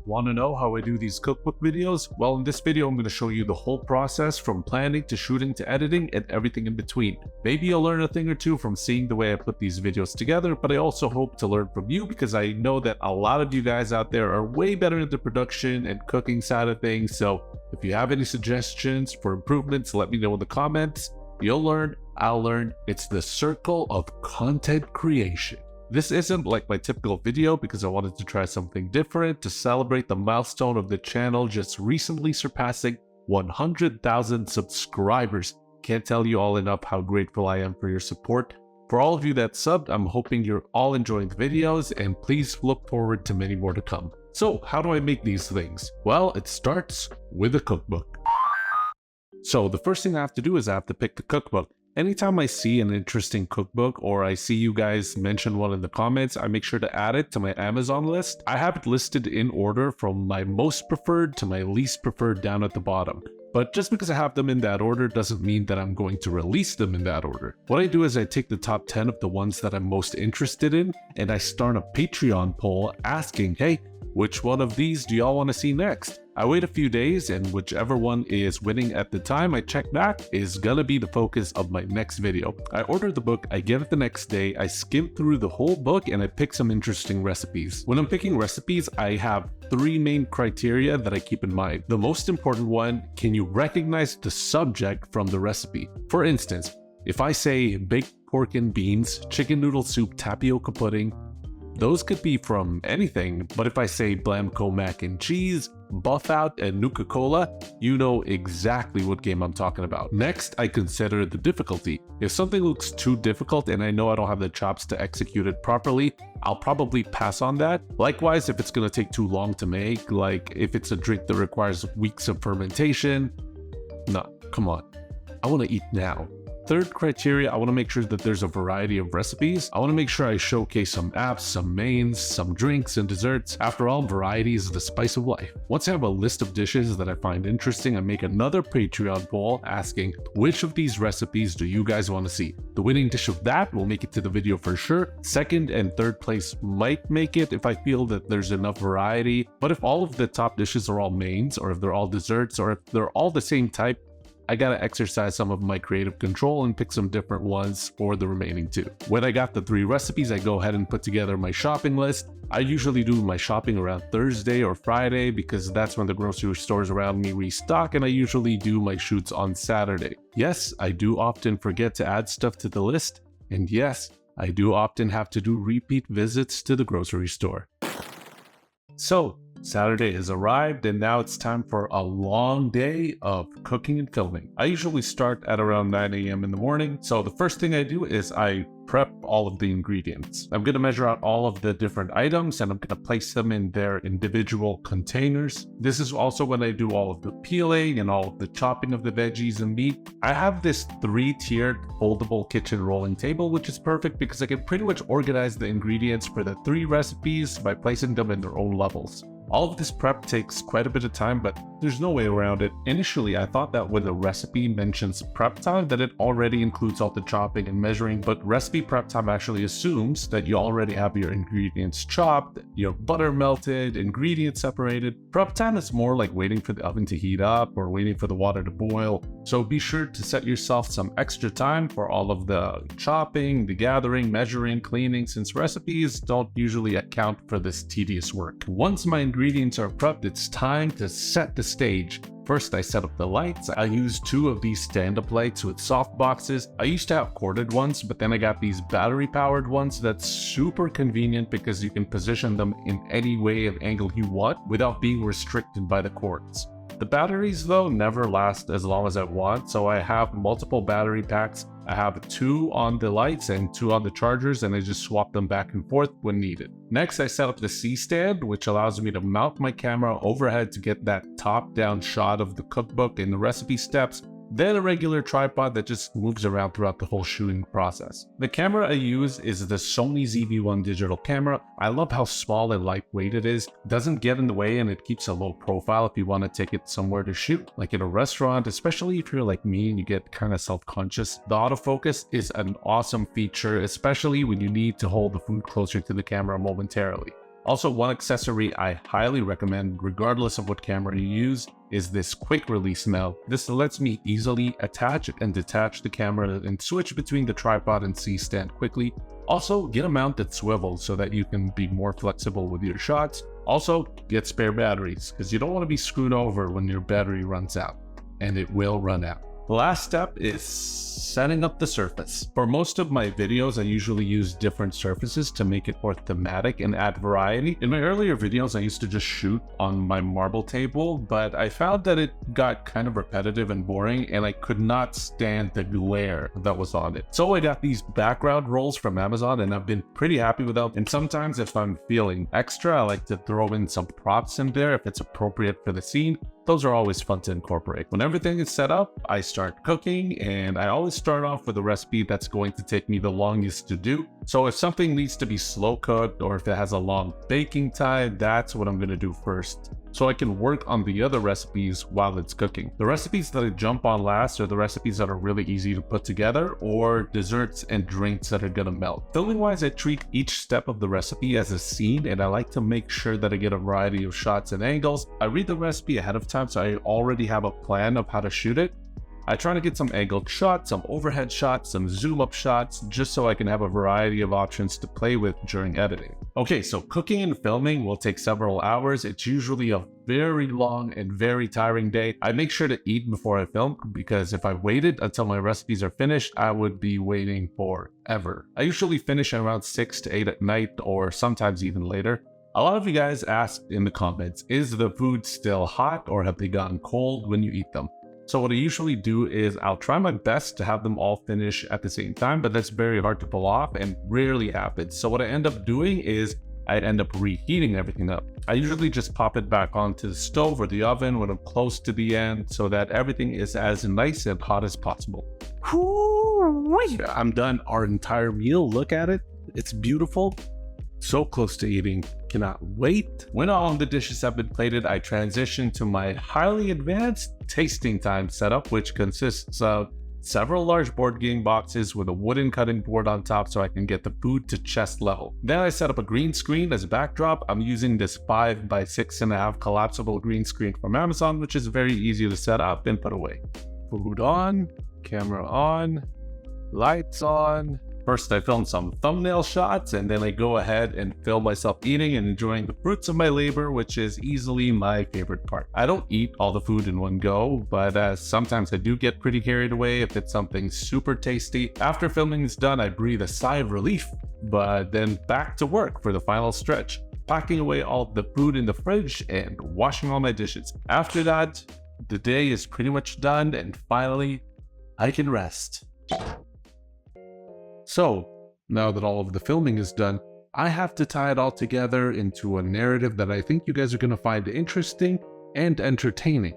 Want to know how I do these cookbook videos? Well, in this video, I'm going to show you the whole process from planning to shooting to editing and everything in between. Maybe you'll learn a thing or two from seeing the way I put these videos together, but I also hope to learn from you because I know that a lot of you guys out there are way better in the production and cooking side of things. So if you have any suggestions for improvements, let me know in the comments. You'll learn, I'll learn. It's the circle of content creation. This isn't like my typical video because I wanted to try something different to celebrate the milestone of the channel just recently surpassing 100,000 subscribers. Can't tell you all enough how grateful I am for your support. For all of you that subbed, I'm hoping you're all enjoying the videos and please look forward to many more to come. So how do I make these things? Well, it starts with a cookbook. So the first thing I have to do is I have to pick the cookbook. Anytime I see an interesting cookbook or I see you guys mention one in the comments, I make sure to add it to my Amazon list. I have it listed in order from my most preferred to my least preferred down at the bottom. But just because I have them in that order doesn't mean that I'm going to release them in that order. What I do is I take the top 10 of the ones that I'm most interested in and I start a Patreon poll asking, hey, which one of these do y'all want to see next? I wait a few days and whichever one is winning at the time I check back is gonna be the focus of my next video. I order the book, I get it the next day, I skim through the whole book and I pick some interesting recipes. When I'm picking recipes, I have three main criteria that I keep in mind. The most important one, can you recognize the subject from the recipe? For instance, if I say baked pork and beans, chicken noodle soup, tapioca pudding, those could be from anything, but if I say Blamco mac and cheese, buff out, and Nuka-Cola, you know exactly what game I'm talking about. Next, I consider the difficulty. If something looks too difficult and I know I don't have the chops to execute it properly, I'll probably pass on that. Likewise, if it's gonna take too long to make, like if it's a drink that requires weeks of fermentation, no, come on, I wanna eat now. Third criteria, I want to make sure that there's a variety of recipes. I want to make sure I showcase some apps, some mains, some drinks and desserts. After all, variety is the spice of life. Once I have a list of dishes that I find interesting, I make another Patreon poll asking which of these recipes do you guys want to see. The winning dish of that will make it to the video for sure. Second and third place might make it if I feel that there's enough variety. But if all of the top dishes are all mains, or if they're all desserts, or if they're all the same type, I gotta exercise some of my creative control and pick some different ones for the remaining two. When I got the three recipes, I go ahead and put together my shopping list. I usually do my shopping around Thursday or Friday because that's when the grocery stores around me restock, and I usually do my shoots on Saturday. Yes, I do often forget to add stuff to the list, and yes, I do often have to do repeat visits to the grocery store. So, Saturday has arrived and now it's time for a long day of cooking and filming. I usually start at around 9 a.m. in the morning. So the first thing I do is I prep all of the ingredients. I'm going to measure out all of the different items and I'm going to place them in their individual containers. This is also when I do all of the peeling and all of the chopping of the veggies and meat. I have this 3-tiered foldable kitchen rolling table, which is perfect because I can pretty much organize the ingredients for the 3 recipes by placing them in their own levels. All of this prep takes quite a bit of time, but there's no way around it. Initially, I thought that when the recipe mentions prep time, that it already includes all the chopping and measuring, but recipe prep time actually assumes that you already have your ingredients chopped, your butter melted, ingredients separated. Prep time is more like waiting for the oven to heat up or waiting for the water to boil. So be sure to set yourself some extra time for all of the chopping, the gathering, measuring, cleaning, since recipes don't usually account for this tedious work. Once my ingredients are prepped, it's time to set the stage. First, I set up the lights. I use 2 of these stand-up lights with soft boxes. I used to have corded ones, but then I got these battery-powered ones. That's super convenient because you can position them in any way and angle you want without being restricted by the cords. The batteries, though, never last as long as I want, so I have multiple battery packs. I have 2 on the lights and 2 on the chargers, and I just swap them back and forth when needed. Next, I set up the C-stand, which allows me to mount my camera overhead to get that top-down shot of the cookbook and the recipe steps. Then a regular tripod that just moves around throughout the whole shooting process. The camera I use is the Sony ZV-1 digital camera. I love how small and lightweight it is. It doesn't get in the way and it keeps a low profile if you want to take it somewhere to shoot, like in a restaurant, especially if you're like me and you get kind of self-conscious. The autofocus is an awesome feature, especially when you need to hold the food closer to the camera momentarily. Also, one accessory I highly recommend, regardless of what camera you use, is this quick release mount. This lets me easily attach and detach the camera and switch between the tripod and C-stand quickly. Also, get a mount that swivels so that you can be more flexible with your shots. Also, get spare batteries, because you don't want to be screwed over when your battery runs out, and it will run out. The last step is setting up the surface. For most of my videos, I usually use different surfaces to make it more thematic and add variety. In my earlier videos, I used to just shoot on my marble table, but I found that it got kind of repetitive and boring, and I could not stand the glare that was on it. So I got these background rolls from Amazon, and I've been pretty happy with them. And sometimes if I'm feeling extra, I like to throw in some props in there if it's appropriate for the scene. Those are always fun to incorporate. When everything is set up, I start cooking, and I always start off with a recipe that's going to take me the longest to do. So if something needs to be slow cooked or if it has a long baking time, that's what I'm going to do first, so I can work on the other recipes while it's cooking. The recipes that I jump on last are the recipes that are really easy to put together, or desserts and drinks that are gonna melt. Filming wise, I treat each step of the recipe as a scene, and I like to make sure that I get a variety of shots and angles. I read the recipe ahead of time, so I already have a plan of how to shoot it. I try to get some angled shots, some overhead shots, some zoom up shots, just so I can have a variety of options to play with during editing. Okay, so cooking and filming will take several hours. It's usually a very long and very tiring day. I make sure to eat before I film, because if I waited until my recipes are finished, I would be waiting forever. I usually finish around 6 to 8 at night, or sometimes even later. A lot of you guys asked in the comments, is the food still hot or have they gotten cold when you eat them? So what I usually do is I'll try my best to have them all finish at the same time, but that's very hard to pull off and rarely happens. So what I end up doing is I end up reheating everything up. I usually just pop it back onto the stove or the oven when I'm close to the end, so that everything is as nice and hot as possible. I'm done our entire meal. Look at it. It's beautiful. So close to eating, cannot wait. When all of the dishes have been plated, I transition to my highly advanced tasting time setup, which consists of several large board game boxes with a wooden cutting board on top so I can get the food to chest level. Then I set up a green screen as a backdrop. I'm using this 5 by 6.5 collapsible green screen from Amazon, which is very easy to set up and put away. Food on, camera on, lights on. First, I film some thumbnail shots, and then I go ahead and film myself eating and enjoying the fruits of my labor, which is easily my favorite part. I don't eat all the food in one go, but sometimes I do get pretty carried away if it's something super tasty. After filming is done, I breathe a sigh of relief, but then back to work for the final stretch, packing away all of the food in the fridge and washing all my dishes. After that, the day is pretty much done, and finally, I can rest. So, now that all of the filming is done, I have to tie it all together into a narrative that I think you guys are going to find interesting and entertaining.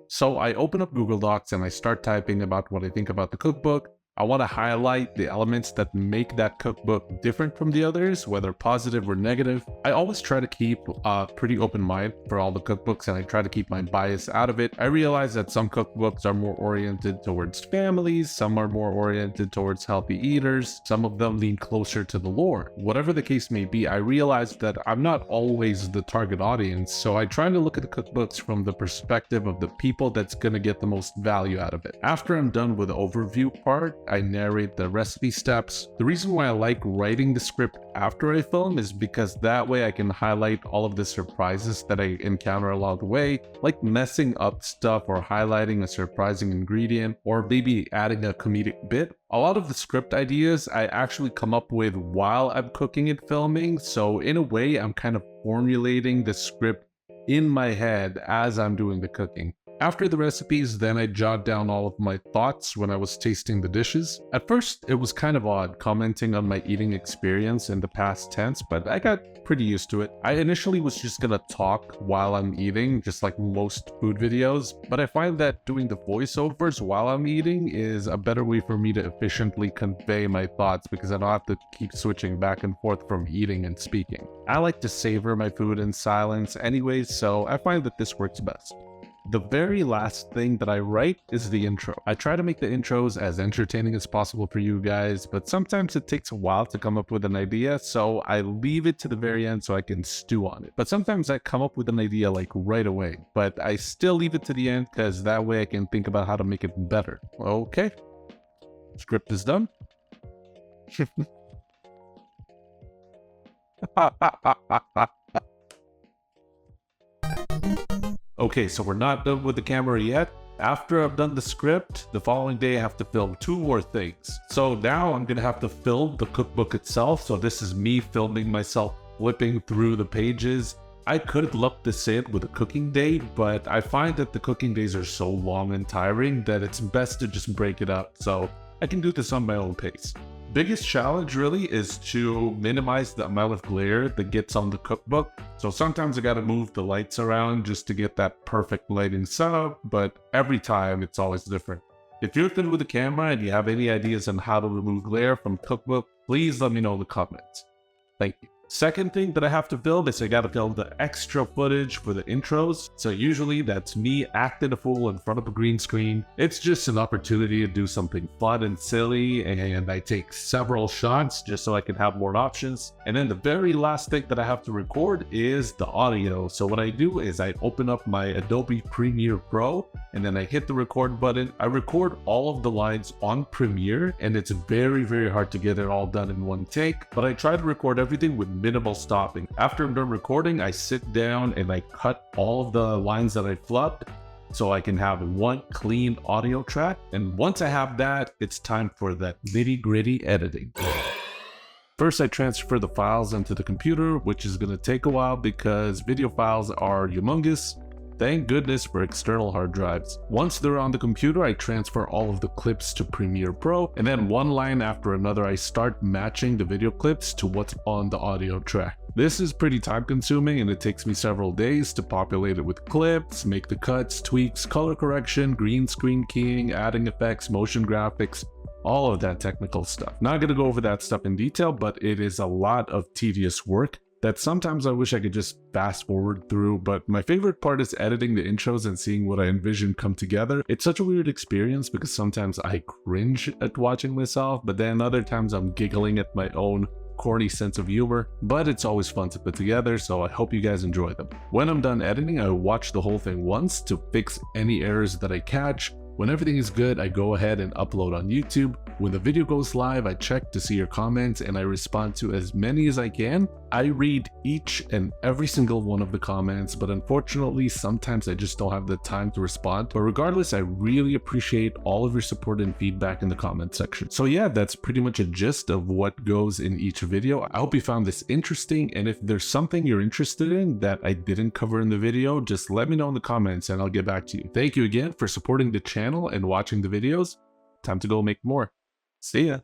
So I open up Google Docs and I start typing about what I think about the cookbook. I want to highlight the elements that make that cookbook different from the others, whether positive or negative. I always try to keep a pretty open mind for all the cookbooks, and I try to keep my bias out of it. I realize that some cookbooks are more oriented towards families, some are more oriented towards healthy eaters, some of them lean closer to the lore. Whatever the case may be, I realize that I'm not always the target audience, so I try to look at the cookbooks from the perspective of the people that's gonna get the most value out of it. After I'm done with the overview part, I narrate the recipe steps. The reason why I like writing the script after I film is because that way I can highlight all of the surprises that I encounter along the way, like messing up stuff or highlighting a surprising ingredient, or maybe adding a comedic bit. A lot of the script ideas I actually come up with while I'm cooking and filming, so in a way I'm kind of formulating the script in my head as I'm doing the cooking. After the recipes, then I jot down all of my thoughts when I was tasting the dishes. At first, it was kind of odd commenting on my eating experience in the past tense, but I got pretty used to it. I initially was just gonna talk while I'm eating, just like most food videos, but I find that doing the voiceovers while I'm eating is a better way for me to efficiently convey my thoughts, because I don't have to keep switching back and forth from eating and speaking. I like to savor my food in silence anyways, so I find that this works best. The very last thing that I write is the intro. I try to make the intros as entertaining as possible for you guys, but sometimes it takes a while to come up with an idea, so I leave it to the very end so I can stew on it. But sometimes I come up with an idea like right away, but I still leave it to the end because that way I can think about how to make it better. Okay, script is done. Okay, so we're not done with the camera yet. After I've done the script, the following day I have to film 2 more things. So now I'm gonna have to film the cookbook itself. So this is me filming myself flipping through the pages. I could lump this in with a cooking day, but I find that the cooking days are so long and tiring that it's best to just break it up. So I can do this on my own pace. Biggest challenge really is to minimize the amount of glare that gets on the cookbook. So sometimes I gotta move the lights around just to get that perfect lighting setup, but every time it's always different. If you're good with the camera and you have any ideas on how to remove glare from cookbook, please let me know in the comments. Thank you. Second thing that I have to film is I gotta film the extra footage for the intros. So usually that's me acting a fool in front of a green screen. It's just an opportunity to do something fun and silly, and I take several shots just so I can have more options. And then the very last thing that I have to record is the audio. So what I do is I open up my Adobe Premiere Pro and then I hit the record button. I record all of the lines on Premiere, and it's very, very hard to get it all done in one take, but I try to record everything with minimal stopping. After I'm done recording, I sit down and I cut all of the lines that I flubbed so I can have one clean audio track. And once I have that, it's time for that nitty-gritty editing. First, I transfer the files into the computer, which is going to take a while because video files are humongous. Thank goodness for external hard drives. Once they're on the computer, I transfer all of the clips to Premiere Pro, and then one line after another, I start matching the video clips to what's on the audio track. This is pretty time consuming and it takes me several days to populate it with clips, make the cuts, tweaks, color correction, green screen keying, adding effects, motion graphics, all of that technical stuff. Not gonna go over that stuff in detail, but it is a lot of tedious work that sometimes I wish I could just fast forward through, but my favorite part is editing the intros and seeing what I envision come together. It's such a weird experience because sometimes I cringe at watching myself, but then other times I'm giggling at my own corny sense of humor, but it's always fun to put together, so I hope you guys enjoy them. When I'm done editing, I watch the whole thing once to fix any errors that I catch. When everything is good, I go ahead and upload on YouTube. When the video goes live, I check to see your comments and I respond to as many as I can. I read each and every single one of the comments, but unfortunately, sometimes I just don't have the time to respond. But regardless, I really appreciate all of your support and feedback in the comment section. So yeah, that's pretty much a gist of what goes in each video. I hope you found this interesting, and if there's something you're interested in that I didn't cover in the video, just let me know in the comments and I'll get back to you. Thank you again for supporting the channel and watching the videos. Time to go make more. See ya.